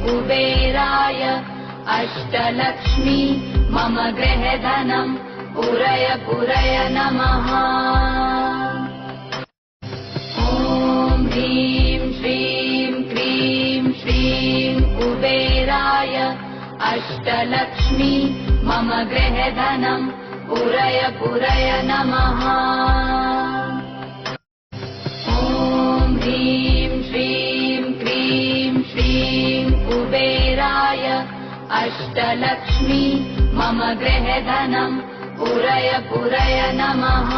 कुबेराय अष्टलक्ष्मी मम गृहधनं पुरय पुरय नमः। ॐ ह्रीं श्रीं क्रीं श्रीं कुबेराय अष्टलक्ष्मी मम गृहधनं पुरय पुरय नमः। ॐ ह्रीं श्रीं क्रीं श्रीं कुबेराय अष्टलक्ष्मी मम गृहधनं पुरय पुरय नमः।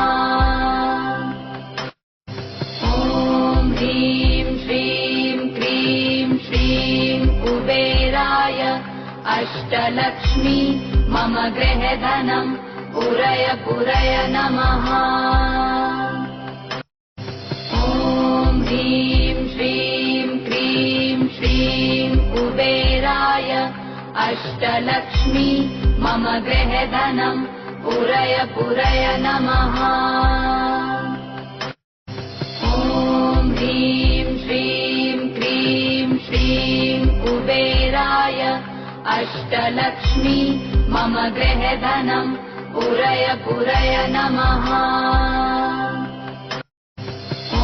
ॐ ह्रीं श्रीं क्रीं श्रीं कुबेराय अष्टलक्ष्मी मम गृहधनं पुरय पुरय नमः। ॐ ह्रीं श्रीं क्रीं श्रीं कुबेराय अष्टलक्ष्मी मम गृहधनं पुरय पुरय नमः। ॐ ह्रीं श्रीं क्रीं श्रीं कुबेराय अष्टलक्ष्मी मम गृहधनं पुरय पुरय नमः।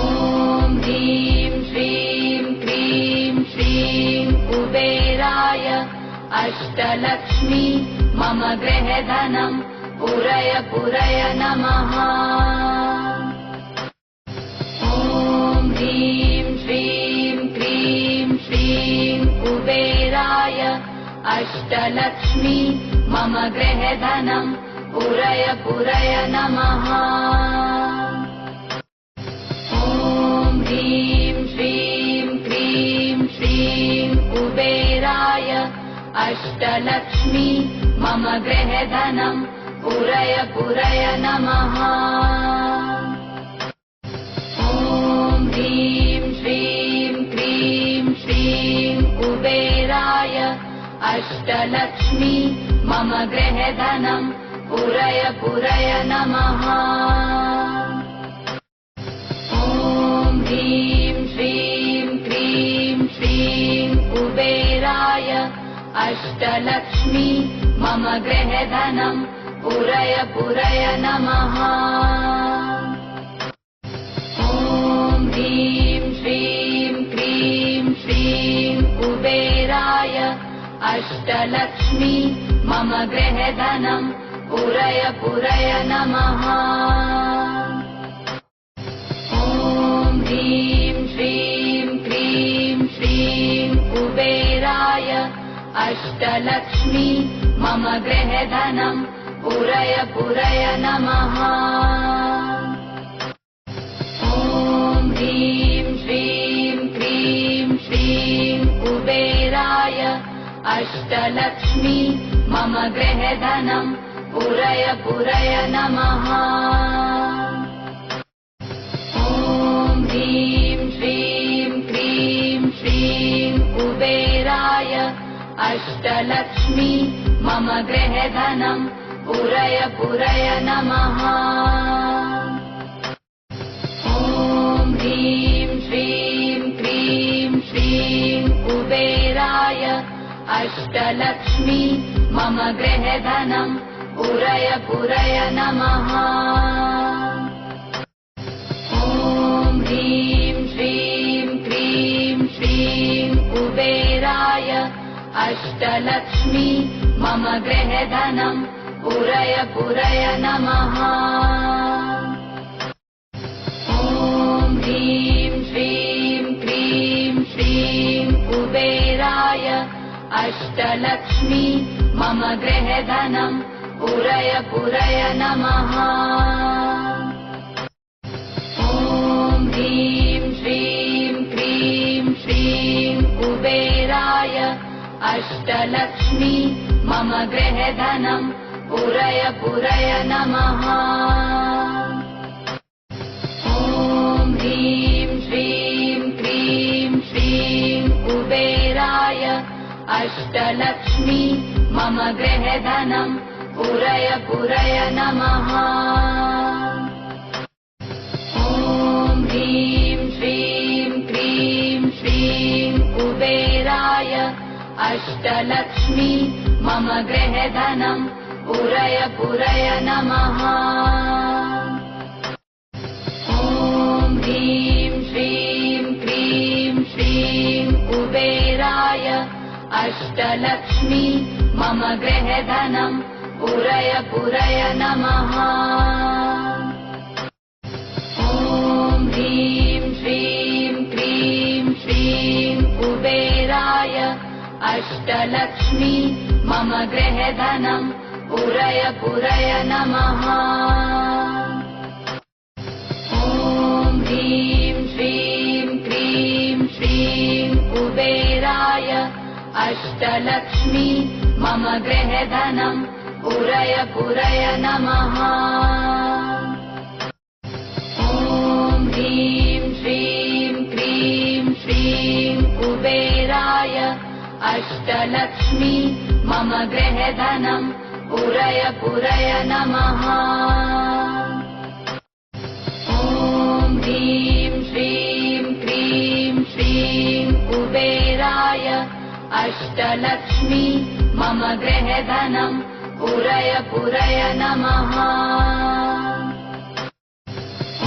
ॐ ह्रीं श्रीं क्रीं श्रीं कुबेराय अष्टलक्ष्मी मम गृहधनं पुरय पुरय नमः। ॐ ह्रीं श्रीं क्रीं श्रीं कुबेराय अष्टलक्ष्मी मम गृहधनं पुरय पुरय नमः। ॐ ह्रीं श्रीं क्रीं श्रीं कुबेराय अष्टलक्ष्मी मम गृहधनं पुरय पुरय नमः। ॐ ह्रीं श्रीं क्रीं श्रीं कुबेराय अष्टलक्ष्मी मम गृहधनं पुरय पुरय नमः। ॐ ह्रीं श्रीं क्रीं श्रीं कुबेराय अष्टलक्ष्मी मम गृहधनं पुरय पुरय नमः। ॐ ह्रीं श्रीं क्रीं श्रीं कुबेराय अष्टलक्ष्मी मम गृहधनं पुरय पुरय नमः। ॐ ह्रीं श्रीं क्रीं श्रीं कुबेराय अष्टलक्ष्मी मम गृहधनं पुरय पुरय नमः। ॐ ह्रीं श्रीं क्रीं श्रीं कुबेराय अष्टलक्ष्मी मम गृहधनं पुरय पुरय नमः। ॐ ह्रीं श्रीं क्रीं श्रीं कुबेराय अष्टलक्ष्मी मम गृहधनं पुरय पुरय नमः। ॐ ह्रीं श्रीं क्रीं श्रीं कुबेराय अष्टलक्ष्मी मम गृहधनं पुरय पुरय नमः। ॐ ह्रीं श्रीं क्रीं श्रीं कुबेराय अष्टलक्ष्मी मम गृहधनं पुरय पुरय नमः। ॐ ह्रीं श्रीं क्रीं श्रीं कुबेराय अष्टलक्ष्मी मम गृहधनं पुरय पुरय नमः। ॐ ह्रीं श्रीं क्रीं श्रीं कुबेराय अष्टलक्ष्मी मम गृहधनं पुरय पुरय नमः। ॐ ह्रीं श्रीं क्रीं श्रीं कुबेराय अष्टलक्ष्मी मम गृहधनं पुरय पुरय नमः। ॐ ह्रीं श्रीं क्रीं श्रीं कुबेराय अष्टलक्ष्मी मम गृहधनम् पूरय पूरय नमः। ॐ ह्रीं श्रीं क्रीं श्रीं कुबेराय अष्टलक्ष्मी मम गृहधनम् पूरय पूरय नमः। ॐ ह्रीं श्रीं क्रीं श्रीं कुबेराय अष्टलक्ष्मी मम गृहधनम् पूरय पूरय नमः। ॐ ह्रीं श्रीं क्रीं श्रीं कुबेराय अष्टलक्ष्मी मम गृहधनम् पूरय पूरय नमः। ॐ ह्रीं श्रीं क्रीं श्रीं कुबेराय अष्टलक्ष्मी मम गृहधनम् पूरय पूरय नमः। ॐ ह्रीं श्रीं क्रीं श्रीं कुबेराय अष्टलक्ष्मी मम गृहधनम् पूरय पूरय नमः।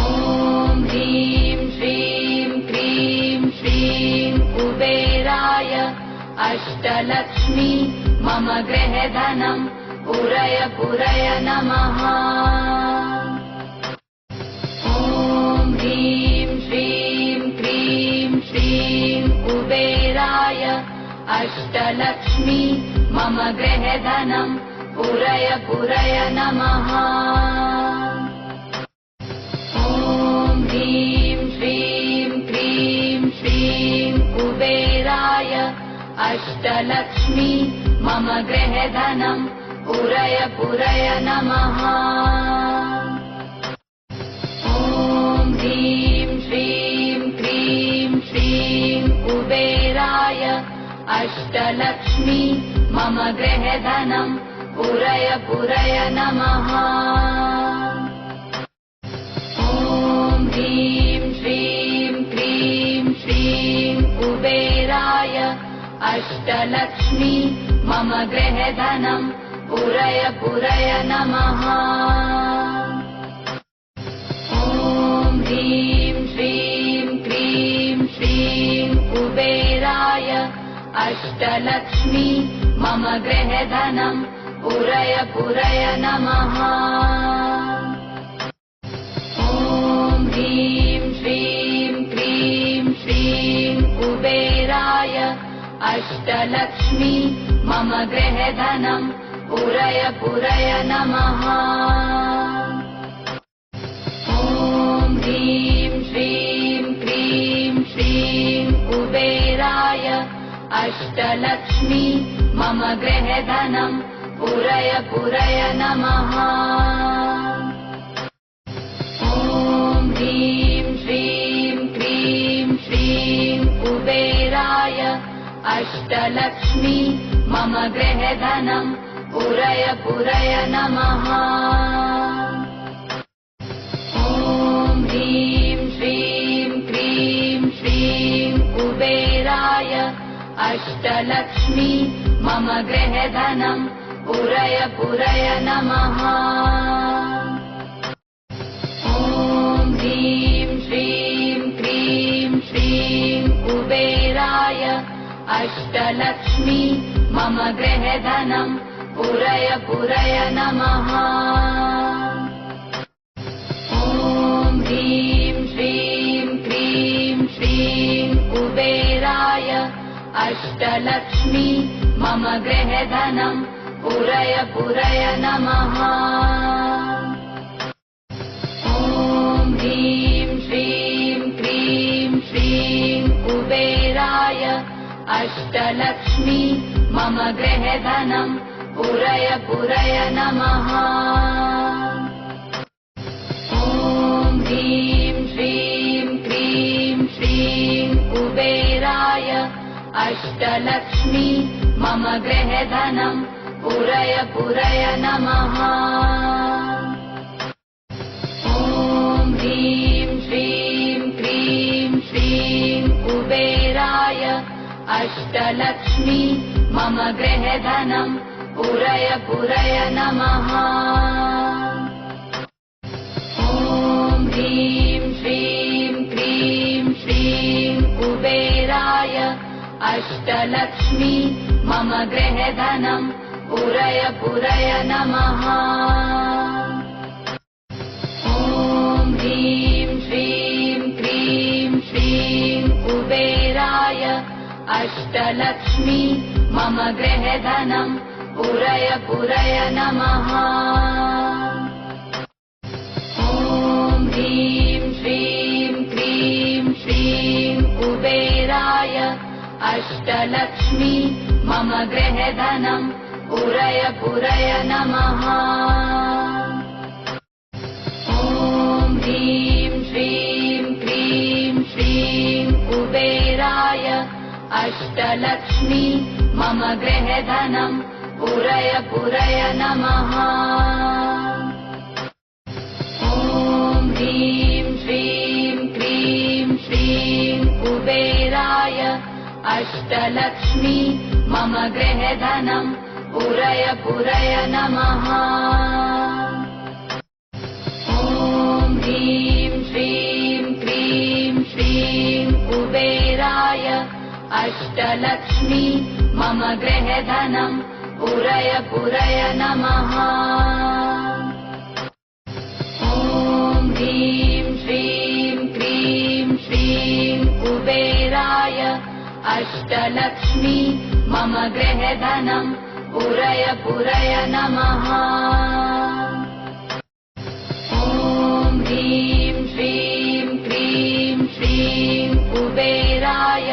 ॐ ह्रीं श्रीं क्रीं श्रीं कुबेराय अष्टलक्ष्मी मम गृहधनम् पूरय पूरय नमः। ॐ ह्रीं श्रीं क्रीं श्रीं कुबेराय अष्टलक्ष्मी मम गृहधनम् पूरय पूरय नमः। ॐ ह्रीं श्रीं क्रीं श्रीं कुबेराय अष्टलक्ष्मी मम गृहधनम् पूरय पूरय नमः। ॐ ह्रीं श्रीं क्रीं श्रीं कुबेराय अष्टलक्ष्मी मम गृहधनम् पूरय पूरय नमः। ॐ ह्रीं श्रीं क्रीं श्रीं कुबेराय अष्टलक्ष्मी मम गृहधनम् पूरय पूरय नमः। ॐ ह्रीं श्रीं क्रीं श्रीं कुबेराय अष्टलक्ष्मी मम गृहधनम् पूरय पूरय नमः। ॐ ह्रीं श्रीं क्रीं श्रीं कुबेराय अष्टलक्ष्मी मम गृहधनम् पूरय पूरय नमः। ॐ ह्रीं श्रीं क्रीं श्रीं कुबेराय अष्टलक्ष्मी मम गृहधनम् पूरय पूरय नमः। ॐ ह्रीं श्रीं क्रीं श्रीं कुबेराय अष्टलक्ष्मी मम गृहधनम् पूरय पूरय नमः। ॐ ह्रीं श्रीं क्रीं श्रीं कुबेराय अष्टलक्ष्मी मम गृहधनम् पूरय पूरय नमः। ॐ ह्रीं श्रीं क्रीं श्रीं कुबेराय अष्टलक्ष्मी मम गृहधनम् पूरय पूरय नमः। ॐ ह्रीं श्रीं क्रीं श्रीं कुबेराय अष्टलक्ष्मी मम गृहधनम् पूरय पूरय नमः। ॐ ह्रीं श्रीं क्रीं श्रीं कुबेराय अष्टलक्ष्मी मम गृहधनम् पूरय पूरय नमः। ॐ ह्रीं श्रीं क्रीं श्रीं कुबेराय अष्टलक्ष्मी मम गृहधनम् पूरय पूरय नमः। ॐ ह्रीं श्रीं क्रीं श्रीं कुबेराय अष्टलक्ष्मी मम गृहधनं पूरय पूरय नमः। ॐ ह्रीं श्रीं क्रीं श्रीं कुबेराय अष्टलक्ष्मी मम गृहधनं पूरय पूरय नमः। ॐ ह्रीं श्रीं क्रीं श्रीं कुबेराय अष्टलक्ष्मी मम गृहधनं पूरय पूरय नमः। ॐ ह्रीं श्रीं क्रीं श्रीं कुबेराय अष्टलक्ष्मी मम गृहधनं पूरय पूरय नमः। ॐ ह्रीं श्रीं क्रीं श्रीं कुबेराय अष्टलक्ष्मी मम गृहधनं पूरय पूरय नमः। ॐ ह्रीं श्रीं क्रीं श्रीं कुबेराय अष्टलक्ष्मी मम गृहधनं पूरय पूरय नमः। ॐ ह्रीं श्रीं क्रीं श्रीं कुबेराय अष्टलक्ष्मी मम गृहधनं पूरय पूरय नमः। ॐ ह्रीं श्रीं क्रीं श्रीं कुबेराय अष्टलक्ष्मी मम गृहधनं पूरय पूरय नमः। ॐ ह्रीं श्रीं क्रीं श्रीं कुबेराय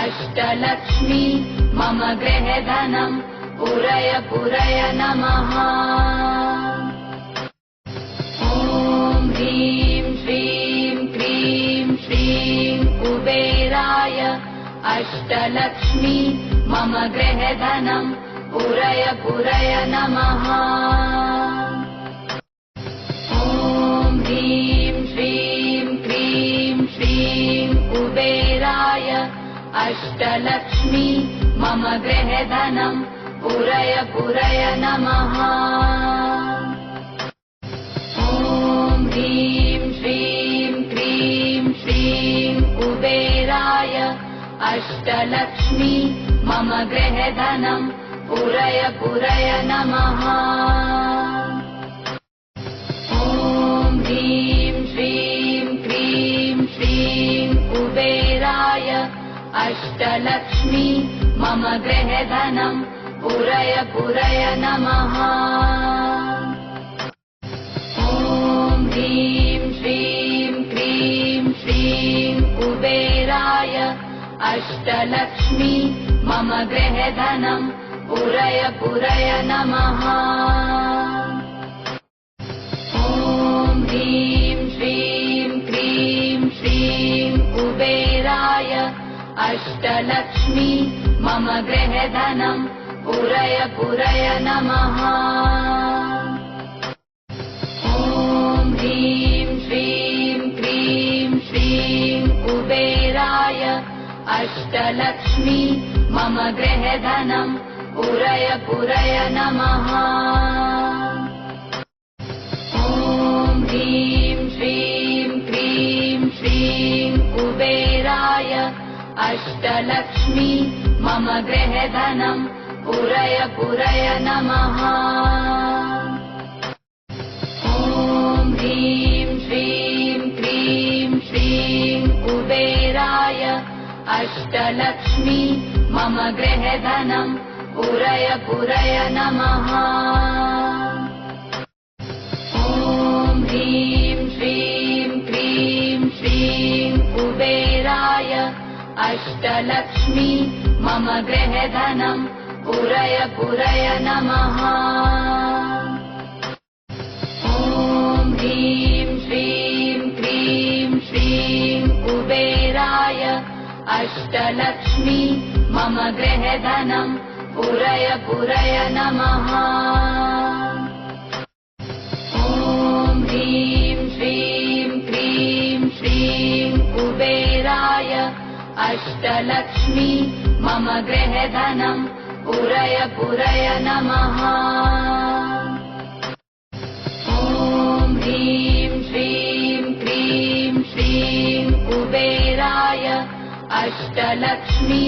अष्टलक्ष्मी मम गृहधनं पूरय पूरय नमः। ॐ ह्रीं श्रीं क्रीं श्रीं कुबेराय अष्टलक्ष्मी मम गृहधनं पूरय पूरय नमः। ॐ ह्रीं श्रीं क्रीं श्रीं कुबेराय अष्टलक्ष्मी मम गृहधनं पूरय पूरय नमः। ॐ ह्रीं श्रीं क्रीं श्रीं कुबेराय अष्टलक्ष्मी मम गृहधनं पूरय पूरय नमः। ॐ ह्रीं श्रीं क्रीं श्रीं कुबेराय अष्टलक्ष्मी मम गृहधनं पूरय पूरय नमः। ॐ ह्रीं श्रीं क्रीं श्रीं कुबेराय अष्टलक्ष्मी मम गृहधनं पूरय पूरय नमः। ॐ ह्रीं श्रीं क्रीं श्रीं कुबेराय अष्टलक्ष्मी मम गृहधनं पूरय पूरय नमः। ॐ ह्रीं श्रीं क्रीं श्रीं कुबेराय अष्टलक्ष्मी मम गृहधनं पूरय पूरय नमः। ॐ ह्रीं श्रीं क्रीं श्रीं कुबेराय अष्टलक्ष्मी मम गृहधनं पूरय पूरय नमः। ॐ ह्रीं श्रीं क्रीं श्रीं कुबेराय अष्टलक्ष्मी मम गृहधनं पूरय पूरय नमः। ॐ ह्रीं श्रीं क्रीं श्रीं कुबेराय अष्टलक्ष्मी मम गृहधनं पूरय पूरय नमः। ॐ ह्रीं श्रीं क्रीं श्रीं कुबेराय अष्टलक्ष्मी मम गृहधनं पूरय पूरय नमः। ॐ ह्रीं श्रीं क्रीं श्रीं कुबेराय अष्टलक्ष्मी मम गृहधनं पुरय पुरय नमः। ॐ ह्रीं श्रीं क्रीं श्रीं कुबेराय अष्टलक्ष्मी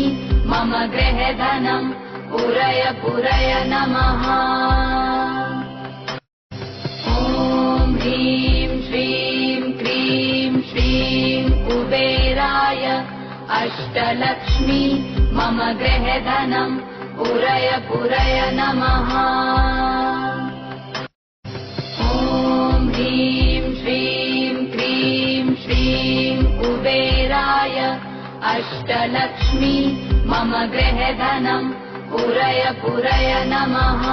मम गृहधनं पुरय पुरय नमः। ॐ ह्रीं श्रीं क्रीं श्रीं कुबेराय अष्टलक्ष्मी मम गृहधनं पुरय पुरय नमः। ॐ ह्रीं श्रीं क्रीं श्रीं कुबेराय अष्टलक्ष्मी मम गृहधनं पुरय पुरय नमः।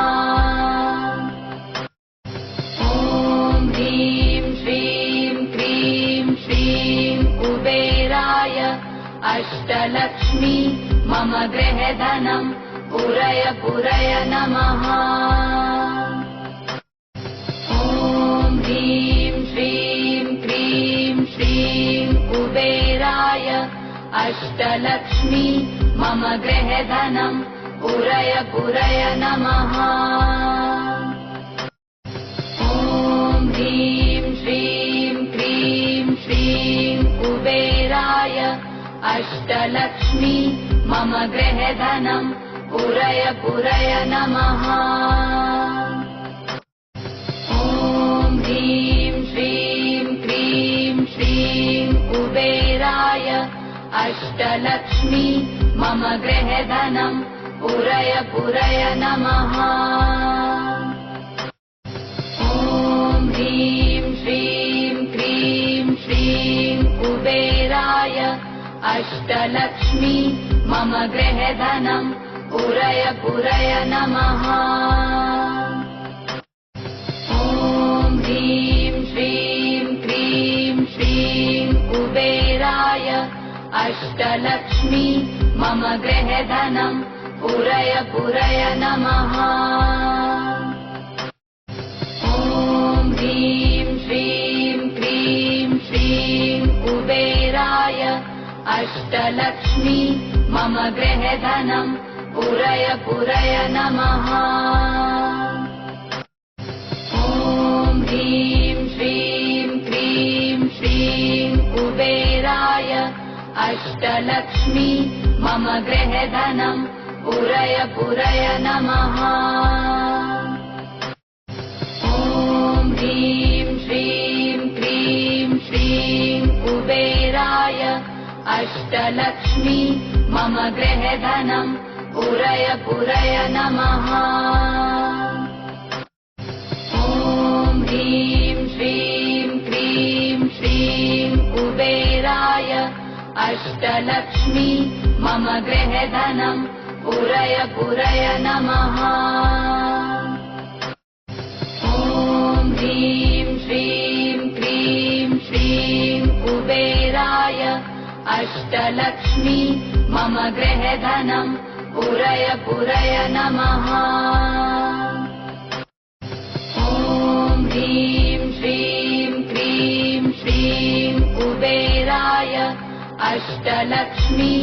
ॐ ह्रीं श्रीं क्रीं श्रीं कुबेराय अष्टलक्ष्मी मम गृहधनं पुरय पुरय नमः। ॐ ह्रीं श्रीं क्रीं श्रीं कुबेराय अष्टलक्ष्मी मम गृहधनं पुरय पुरय नमः। ॐ ह्रीं श्रीं क्रीं श्रीं कुबेराय अष्टलक्ष्मी मम गृहधनं पुरय पुरय नमः। ॐ ह्रीं श्रीं क्रीं श्रीं कुबेराय अष्टलक्ष्मी मम गृहधनं पुरय पुरय नमः। ॐ ह्रीं श्रीं क्रीं श्रीं कुबेराय अष्टलक्ष्मी मम गृहधनं पुरय पुरय नमः। ॐ ह्रीं श्रीं क्रीं श्रीं कुबेराय अष्टलक्ष्मी मम गृहधनं पुरय पुरय नमः। ॐ ह्रीं श्रीं क्रीं श्रीं कुबेराय अष्टलक्ष्मी मम गृहधनं पुरय पुरय नमः। ॐ ह्रीं श्रीं क्रीं श्रीं कुबेराय अष्टलक्ष्मी मम गृहधनं पुरय पुरय नमः। ॐ ह्रीं श्रीं क्रीं श्रीं कुबेराय अष्टलक्ष्मी मम गृहधनं पुरय पुरय नमः। ॐ ह्रीं श्रीं क्रीं श्रीं कुबेराय अष्टलक्ष्मी मम गृहधनं पुरय पुरय नमः। ॐ ह्रीं श्रीं क्रीं श्रीं कुबेराय अष्टलक्ष्मी मम गृहधनं पुरय पुरय नमः। ॐ ह्रीं श्रीं क्रीं श्रीं कुबेराय अष्टलक्ष्मी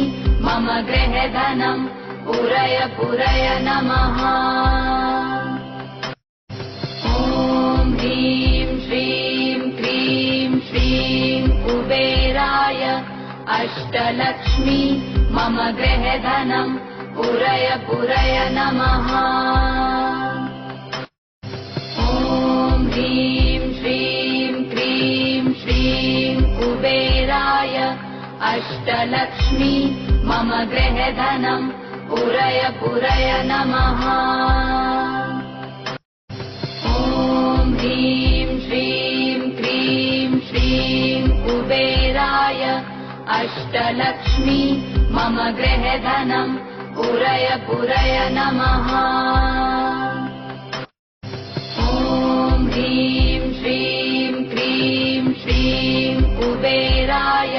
मम गृहधनं पुरय पुरय नमः। ॐ ह्रीं श्रीं क्रीं श्रीं कुबेराय अष्टलक्ष्मी मम गृहधनं पुरय पुरय नमः। ॐ ह्रीं श्रीं क्रीं श्रीं कुबेराय अष्टलक्ष्मी मम गृहधनं पुरय पुरय नमः। ॐ ह्रीं श्रीं क्रीं श्रीं कुबेराय अष्टलक्ष्मी मम गृहधनं पुरय पुरय नमः। ॐ ह्रीं श्रीं क्रीं श्रीं कुबेराय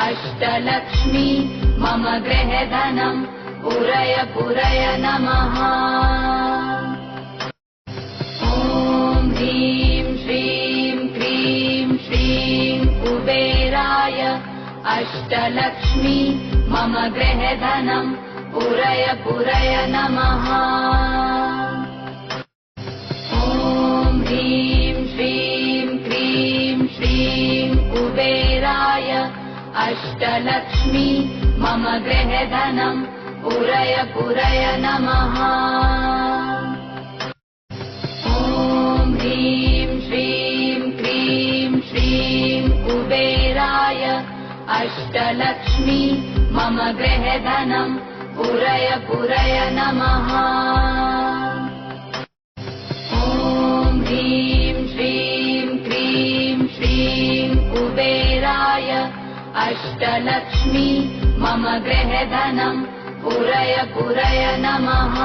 अष्टलक्ष्मी मम गृहधनं पुरय पुरय नमः। ॐ ह्रीं श्रीं क्रीं श्रीं कुबेराय अष्टलक्ष्मी मम गृहधनं पूरय पूरय नमः। ॐ ह्रीं श्रीं क्रीं श्रीं कुबेराय अष्टलक्ष्मी मम गृहधनं पूरय पूरय नमः। ॐ ह्रीं श्रीं क्रीं श्रीं कुबेराय अष्टलक्ष्मी मम गृहधनं पूरय पूरय नमः। ॐ ह्रीं श्रीं क्रीं श्रीं कुबेराय अष्टलक्ष्मी मम गृहधनं पूरय पूरय नमः।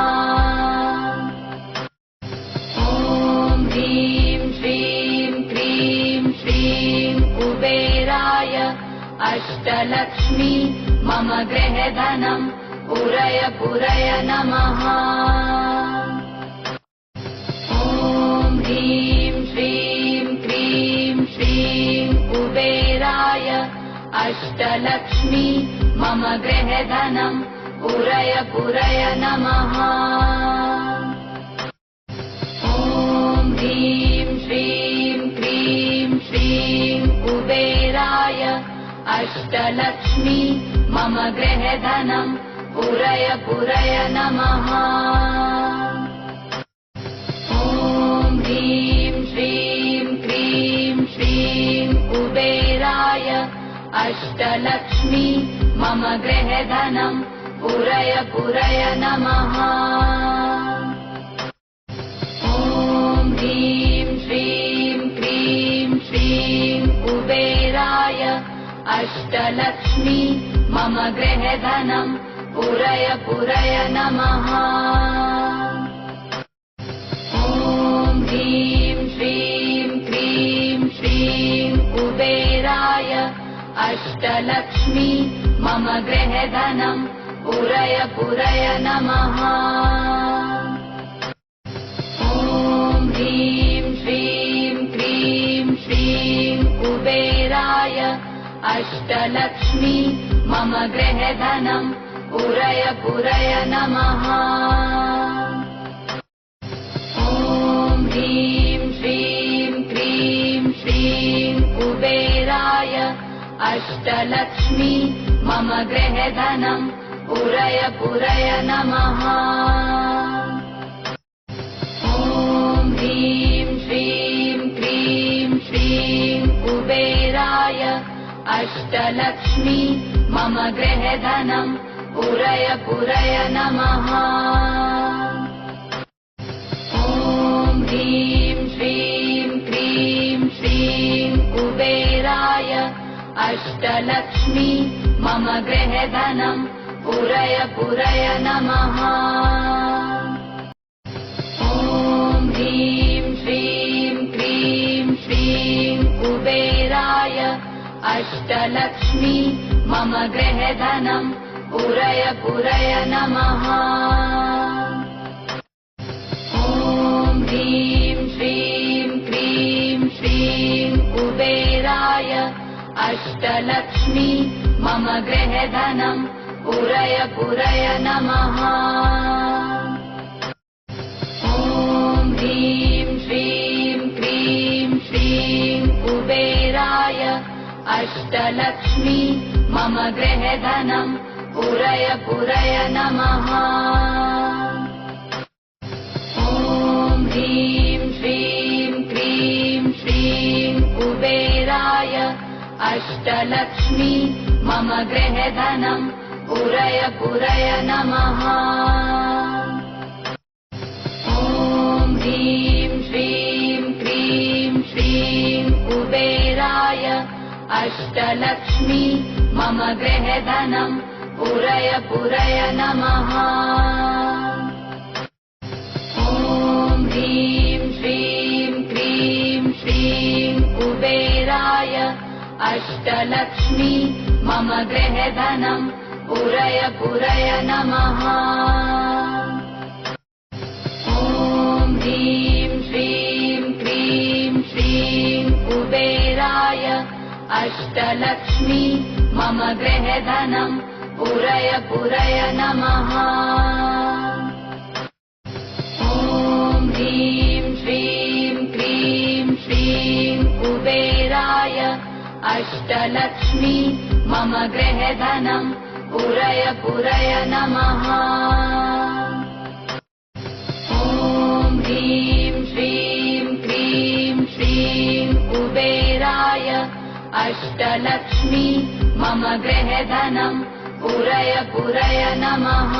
ॐ ह्रीं श्रीं क्रीं श्रीं कुबेराय अष्टलक्ष्मी मम गृहधनं पूरय पूरय नमः। ॐ ह्रीं श्रीं क्रीं श्रीं कुबेराय अष्टलक्ष्मी मम गृहधनं पूरय पूरय नमः। ॐ ह्रीं श्रीं क्रीं श्रीं कुबेराय अष्टलक्ष्मी मम गृहधनं पूरय पूरय नमः। ॐ ह्रीं श्रीं क्रीं श्रीं कुबेराय अष्टलक्ष्मी मम गृहधनं पूरय पूरय नमः। ॐ ह्रीं श्रीं क्रीं श्रीं कुबेराय अष्टलक्ष्मी मम गृहधनं पूरय पूरय नमः। ॐ ह्रीं श्रीं क्रीं श्रीं कुबेराय अष्टलक्ष्मी मम गृहधनं पूरय पूरय नमः। ॐ ह्रीं श्रीं क्रीं श्रीं कुबेराय अष्टलक्ष्मी मम गृहधनं पूरय पूरय नमः। ॐ ह्रीं श्रीं क्रीं श्रीं कुबेराय अष्टलक्ष्मी मम गृहधनं पूरय पूरय नमः। ॐ ह्रीं श्रीं क्रीं श्रीं कुबेराय अष्टलक्ष्मी मम गृहधनं पूरय पूरय नमः। ॐ ह्रीं श्रीं क्रीं श्रीं कुबेराय अष्टलक्ष्मी मम गृहधनं पूरय पूरय नमः। ॐ ह्रीं श्रीं क्रीं श्रीं कुबेराय अष्टलक्ष्मी मम गृहधनं पूरय पूरय नमः। ॐ ह्रीं श्रीं क्रीं श्रीं कुबेराय अष्टलक्ष्मी मम गृहधनं पूरय पूरय नमः। ॐ ह्रीं श्रीं क्रीं श्रीं कुबेराय अष्टलक्ष्मी मम गृहधनं पूरय पूरय नमः। ॐ ह्रीं श्रीं क्रीं श्रीं कुबेराय अष्टलक्ष्मी मम गृहधनं पूरय पूरय नमः। ॐ ह्रीं श्रीं क्रीं श्रीं कुबेराय अष्टलक्ष्मी मम गृहधनं पूरय पूरय नमः। ॐ ह्रीं श्रीं क्रीं श्रीं कुबेराय अष्टलक्ष्मी मम गृहधनं पूरय पूरय नमः। ॐ ह्रीं श्रीं क्रीं श्रीं कुबेराय अष्टलक्ष्मी मम गृहधनं पुरय पुरय नमः। ॐ ह्रीं श्रीं क्रीं श्रीं कुबेराय अष्टलक्ष्मी मम गृहधनं पुरय पुरय नमः। ॐ ह्रीं श्रीं क्रीं श्रीं कुबेराय अष्टलक्ष्मी मम गृहधनं पुरय पुरय नमः।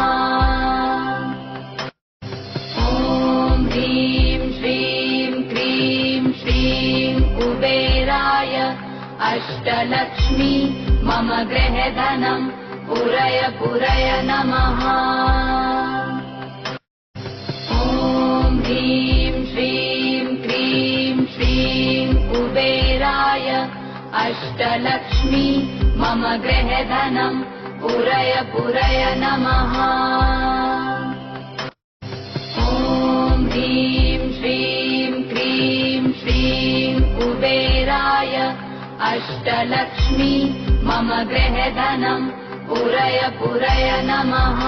ॐ ह्रीं श्रीं क्रीं श्रीं कुबेराय अष्टलक्ष्मी मम गृहधनं पुरय पुरय नमः। ॐ ह्रीं श्रीं क्रीं श्रीं कुबेराय अष्टलक्ष्मी मम गृहधनं पुरय पुरय नमः। ॐ ह्रीं श्रीं क्रीं श्रीं कुबेराय अष्टलक्ष्मी मम गृहधनं पुरय पुरय नमः।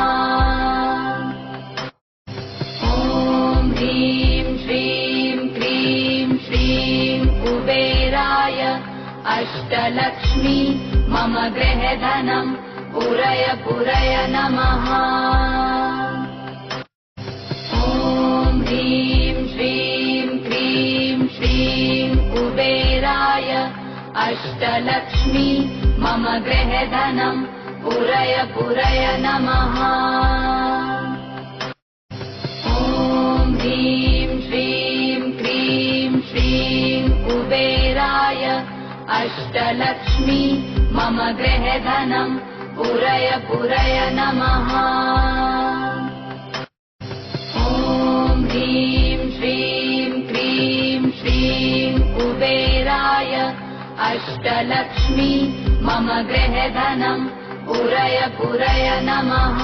ॐ ह्रीं श्रीं क्रीं श्रीं कुबेराय अष्टलक्ष्मी मम गृहधनं पुरय पुरय नमः। ॐ ह्रीं श्रीं क्रीं श्रीं कुबेराय अष्टलक्ष्मी मम गृहधनं पुरय पुरय नमः। ॐ ह्रीं श्रीं क्रीं श्रीं कुबेराय अष्टलक्ष्मी मम गृहधनं पुरय पुरय नमः। ॐ ह्रीं श्रीं क्रीं श्रीं कुबेराय अष्टलक्ष्मी मम गृहधनं पुरय पुरय नमः।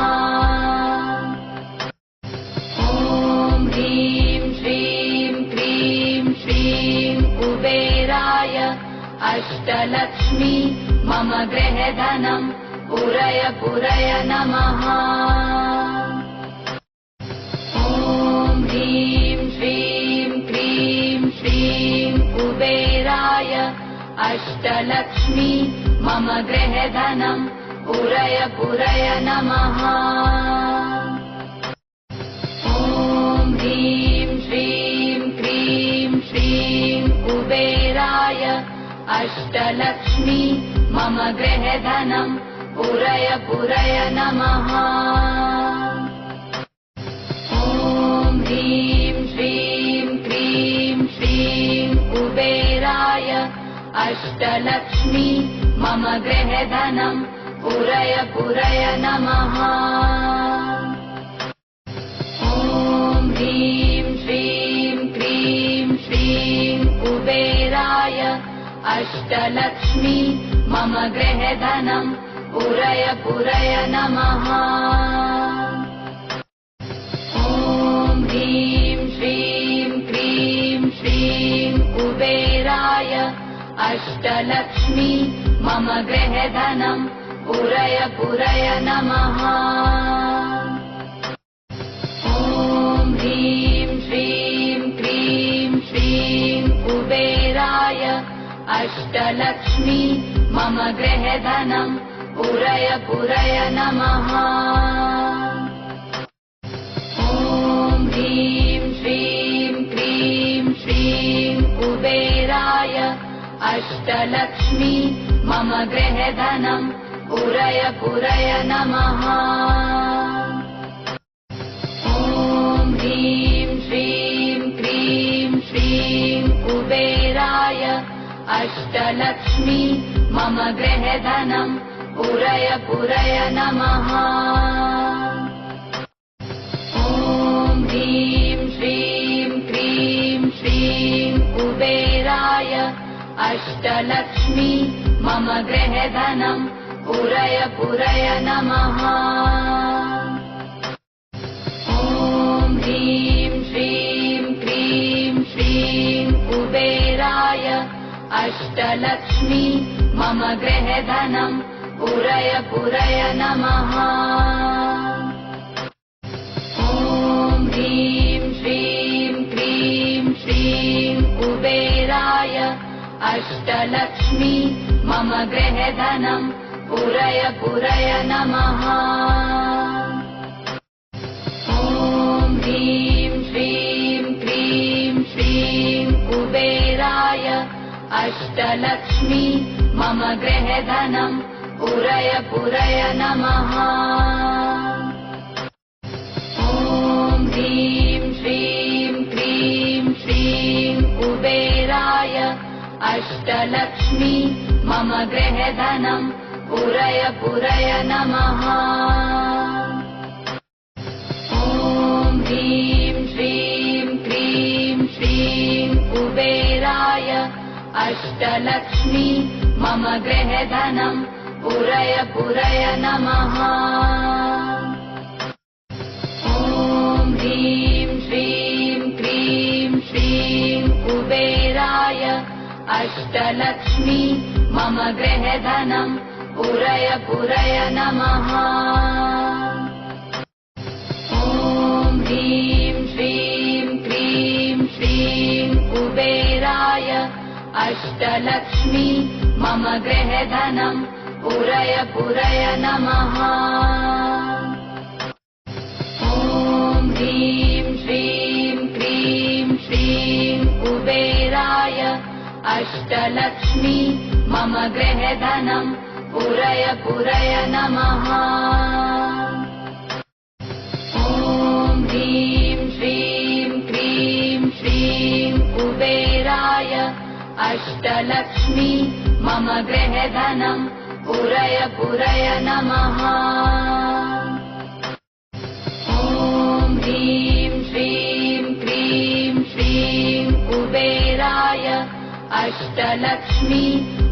ॐ ह्रीं श्रीं क्रीं श्रीं कुबेराय अष्टलक्ष्मी मम गृहधनं पुरय पुरय नमः। ॐ ह्रीं श्रीं क्रीं श्रीं कुबेराय अष्टलक्ष्मी मम गृहधनं पुरय पुरय नमः। ॐ ह्रीं श्रीं क्रीं श्रीं कुबेराय अष्टलक्ष्मी मम गृहधनं पुरय पुरय नमः। ॐ ह्रीं श्रीं क्रीं श्रीं कुबेराय अष्टलक्ष्मी मम गृहधनं पुरय पुरय नमः। ॐ ह्रीं श्रीं क्रीं श्रीं कुबेराय अष्टलक्ष्मी मम गृहधनं पुरय पुरय नमः। ॐ ह्रीं श्रीं क्रीं श्रीं कुबेराय अष्टलक्ष्मी मम गृहधनं पुरय पुरय नमः। ॐ ह्रीं श्रीं क्रीं श्रीं कुबेराय अष्टलक्ष्मी मम गृहधनं पुरय पुरय नमः। ॐ ह्रीं श्रीं क्रीं श्रीं कुबेराय अष्टलक्ष्मी मम गृहधनं पुरय पुरय नमः। ॐ ह्रीं श्रीं क्रीं श्रीं कुबेराय अष्टलक्ष्मी मम गृहधनं पुरय पुरय नमः। ॐ ह्रीं श्रीं क्रीं श्रीं कुबेराय अष्टलक्ष्मी मम गृहधनं पुरय पुरय नमः। ॐ ह्रीं श्रीं क्रीं श्रीं कुबेराय अष्टलक्ष्मी मम गृहधनं पुरय पुरय नमः। ॐ ह्रीं श्रीं क्रीं श्रीं कुबेराय अष्टलक्ष्मी मम गृहधनं पुरय पुरय नमः। ॐ ह्रीं श्रीं क्रीं श्रीं कुबेराय अष्टलक्ष्मी मम गृहधनं पुरय पुरय नमः। ॐ ह्रीं श्रीं क्रीं श्रीं कुबेराय अष्टलक्ष्मी मम गृहधनं पुरय पुरय नमः। ॐ ह्रीं श्रीं क्रीं श्रीं कुबेराय अष्टलक्ष्मी मम गृहधनं पुरय पुरय नमः। ॐ ह्रीं श्रीं क्रीं श्रीं कुबेराय अष्टलक्ष्मी मम गृहधनं पुरय पुरय नमः। ॐ ह्रीं श्रीं क्रीं श्रीं कुबेराय अष्टलक्ष्मी मम गृहधनं पुरय पुरय नमः। ॐ ह्रीं श्रीं क्रीं श्रीं कुबेराय अष्टलक्ष्मी मम गृहधनं पुरय पुरय नमः। ॐ ह्रीं श्रीं क्रीं श्रीं कुबेराय अष्टलक्ष्मी मम गृहधनं पुरय पुरय नमः। ॐ ह्रीं श्रीं क्रीं श्रीं कुबेराय अष्टलक्ष्मी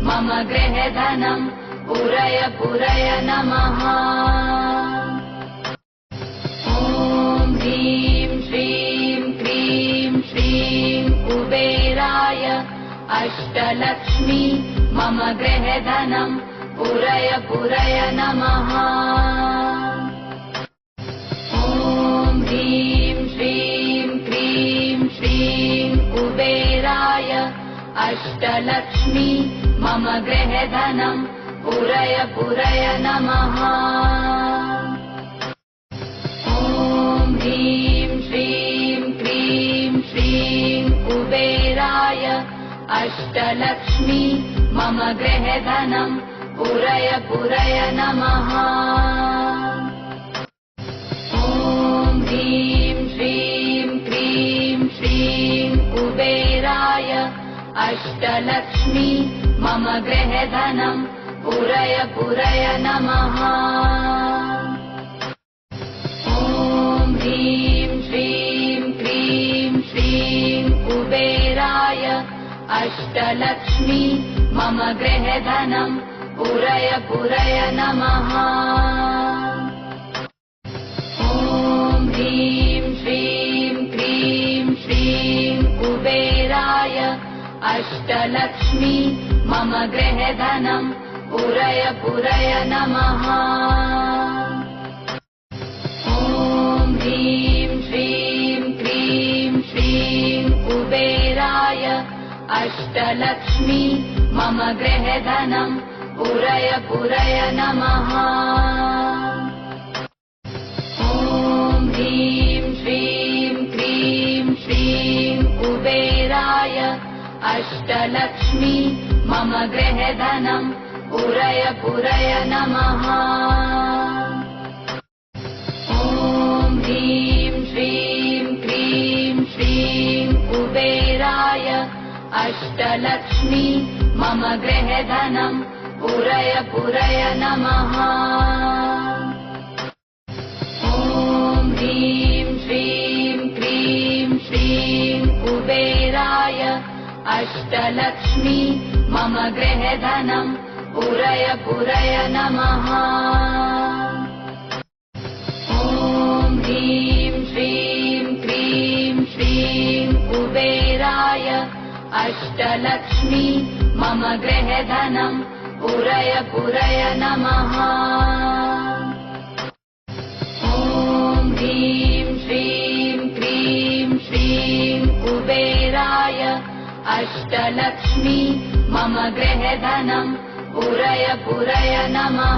मम गृहधनं पुरय पुरय नमः। ॐ ह्रीं श्रीं क्रीं श्रीं कुबेराय अष्टलक्ष्मी मम गृहधनं पुरय पुरय नमः। ॐ ह्रीं श्रीं क्रीं श्रीं कुबेराय अष्टलक्ष्मी मम गृहधनं पुरय पुरय नमः। ॐ ह्रीं श्रीं क्रीं श्रीं कुबेराय अष्टलक्ष्मी मम गृहधनं पुरय पुरय नमः। ॐ ह्रीं श्रीं क्रीं श्रीं कुबेराय अष्टलक्ष्मी मम गृहधनं पुरय पुरय नमः। ॐ ह्रीं श्रीं क्रीं श्रीं कुबेराय अष्टलक्ष्मी मम गृहधनं पुरय पुरय नमः। ॐ ह्रीं श्रीं क्रीं श्रीं कुबेराय अष्टलक्ष्मी मम गृहधनं पुरय पुरय नमः। ॐ ह्रीं श्रीं क्रीं श्रीं कुबेराय अष्टलक्ष्मी मम गृहधनं पुरय पुरय नमः। ॐ ह्रीं श्रीं क्रीं श्रीं कुबेराय अष्टलक्ष्मी मम गृहधनं पुरय पुरय नमः। ॐ ह्रीं श्रीं क्रीं श्रीं कुबेराय अष्टलक्ष्मी मम गृहधनं पुरय पुरय नमः। ॐ ह्रीं श्रीं क्रीं श्रीं कुबेराय अष्टलक्ष्मी मम गृहधनं पुरय पुरय नमः। ॐ ह्रीं श्रीं क्रीं श्रीं कुबेराय अष्टलक्ष्मी मम गृहधनं पुरय पुरय नमः। ॐ ह्रीं श्रीं क्रीं श्रीं कुबेराय अष्टलक्ष्मी मम गृहधनं पुरय पुरय नमः।